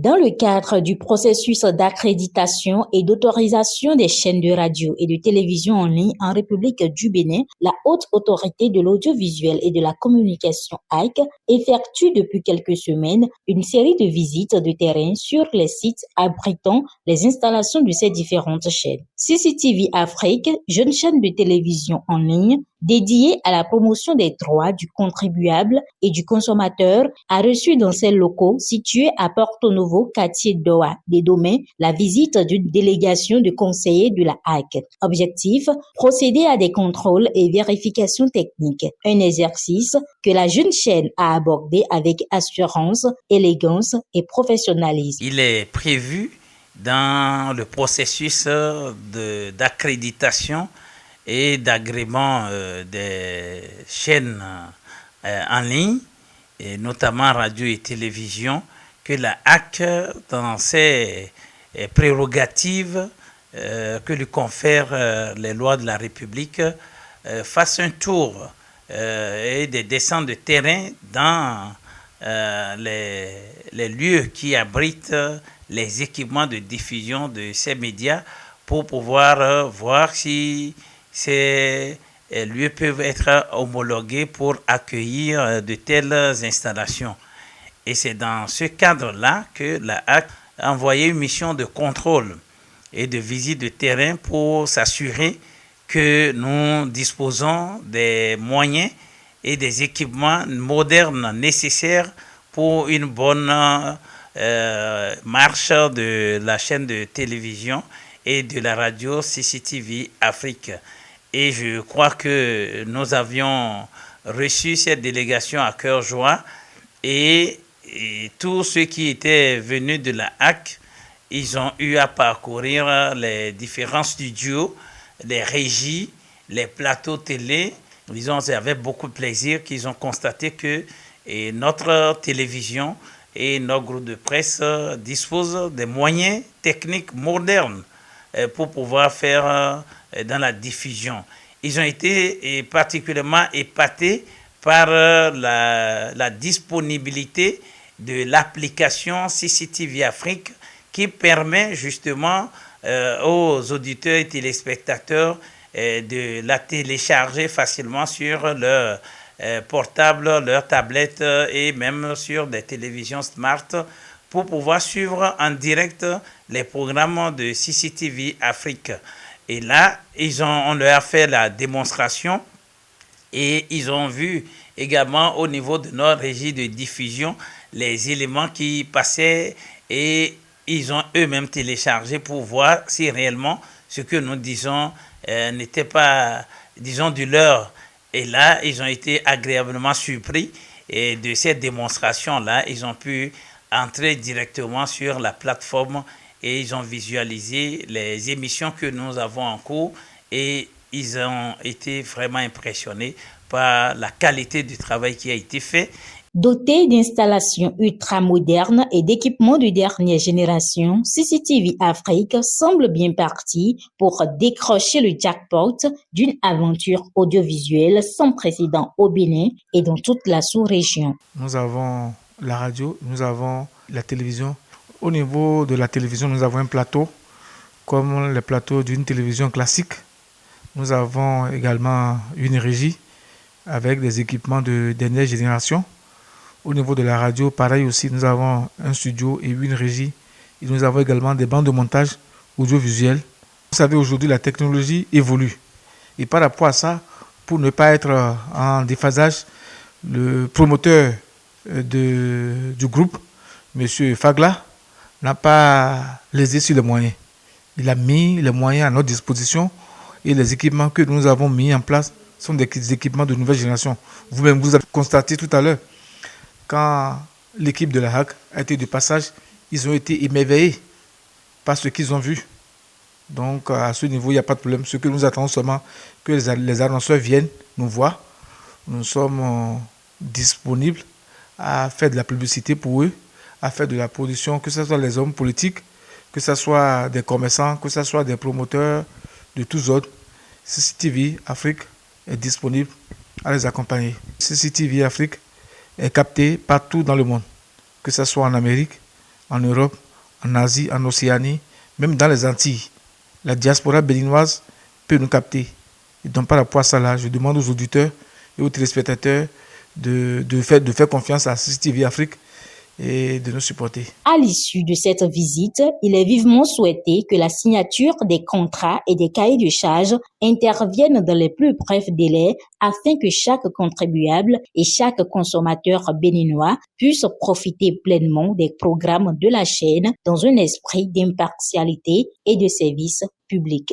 Dans le cadre du processus d'accréditation et d'autorisation des chaînes de radio et de télévision en ligne en République du Bénin, la Haute Autorité de l'Audiovisuel et de la Communication (HAC) effectue depuis quelques semaines une série de visites de terrain sur les sites abritant les installations de ces différentes chaînes. CCTV Afrique, jeune chaîne de télévision en ligne dédiée à la promotion des droits du contribuable et du consommateur, a reçu dans ses locaux situés à Porto Novo, quartier Doha des Domaines, la visite d'une délégation de conseillers de la HAC. Objectif, procéder à des contrôles et vérifications techniques. Un exercice que la jeune chaîne a abordé avec assurance, élégance et professionnalisme. Il est prévu dans le processus d'accréditation et d'agrément des chaînes en ligne, et notamment radio et télévision, que la HAC, dans ses prérogatives que lui confèrent les lois de la République, fasse un tour et des descentes de terrain dans les lieux qui abritent les équipements de diffusion de ces médias pour pouvoir voir si ces lieux peuvent être homologués pour accueillir de telles installations. Et c'est dans ce cadre-là que la HAC a envoyé une mission de contrôle et de visite de terrain pour s'assurer que nous disposons des moyens et des équipements modernes nécessaires pour une bonne marche de la chaîne de télévision et de la radio CCTV Afrique. Et je crois que nous avions reçu cette délégation à cœur joie et tous ceux qui étaient venus de la HAC, ils ont eu à parcourir les différents studios, les régies, les plateaux télé. Ils avaient beaucoup de plaisir qu'ils ont constaté que notre télévision et notre groupe de presse disposent des moyens techniques modernes pour pouvoir faire dans la diffusion. Ils ont été particulièrement épatés par la disponibilité de l'application CCTV Afrique qui permet justement aux auditeurs et téléspectateurs de la télécharger facilement sur leur portable, leur tablette et même sur des télévisions smart pour pouvoir suivre en direct les programmes de CCTV Afrique. Et là, on leur a fait la démonstration et ils ont vu également au niveau de notre régie de diffusion les éléments qui passaient et ils ont eux-mêmes téléchargé pour voir si réellement ce que nous disons n'était pas, disons, du leur. Et là, ils ont été agréablement surpris et de cette démonstration-là, ils ont pu entrer directement sur la plateforme et ils ont visualisé les émissions que nous avons en cours et ils ont été vraiment impressionnés par la qualité du travail qui a été fait. Doté d'installations ultra-modernes et d'équipements de dernière génération, CCTV Afrique semble bien parti pour décrocher le jackpot d'une aventure audiovisuelle sans précédent au Bénin et dans toute la sous-région. Nous avons la radio, nous avons la télévision. Au niveau de la télévision, nous avons un plateau comme le plateau d'une télévision classique. Nous avons également une régie avec des équipements de dernière génération. Au niveau de la radio, pareil aussi, nous avons un studio et une régie. Et nous avons également des bandes de montage audiovisuel. Vous savez, aujourd'hui, la technologie évolue. Et par rapport à ça, pour ne pas être en déphasage, le promoteur du groupe, M. Fagla, n'a pas lésé sur les moyens. Il a mis les moyens à notre disposition et les équipements que nous avons mis en place sont des équipements de nouvelle génération. Vous-même, vous avez constaté tout à l'heure, quand l'équipe de la HAC a été de passage, ils ont été émerveillés par ce qu'ils ont vu. Donc, à ce niveau, il n'y a pas de problème. Ce que nous attendons seulement, que les annonceurs viennent nous voir. Nous sommes disponibles à faire de la publicité pour eux, à faire de la production, que ce soit les hommes politiques, que ce soit des commerçants, que ce soit des promoteurs de tous ordres. CCTV Afrique est disponible à les accompagner. CCTV Afrique est capté partout dans le monde, que ce soit en Amérique, en Europe, en Asie, en Océanie, même dans les Antilles. La diaspora béninoise peut nous capter. Et donc par rapport à ça, là, je demande aux auditeurs et aux téléspectateurs de faire confiance à CCTV Afrique et de nous supporter. À l'issue de cette visite, il est vivement souhaité que la signature des contrats et des cahiers de charges intervienne dans les plus brefs délais afin que chaque contribuable et chaque consommateur béninois puisse profiter pleinement des programmes de la chaîne dans un esprit d'impartialité et de service public.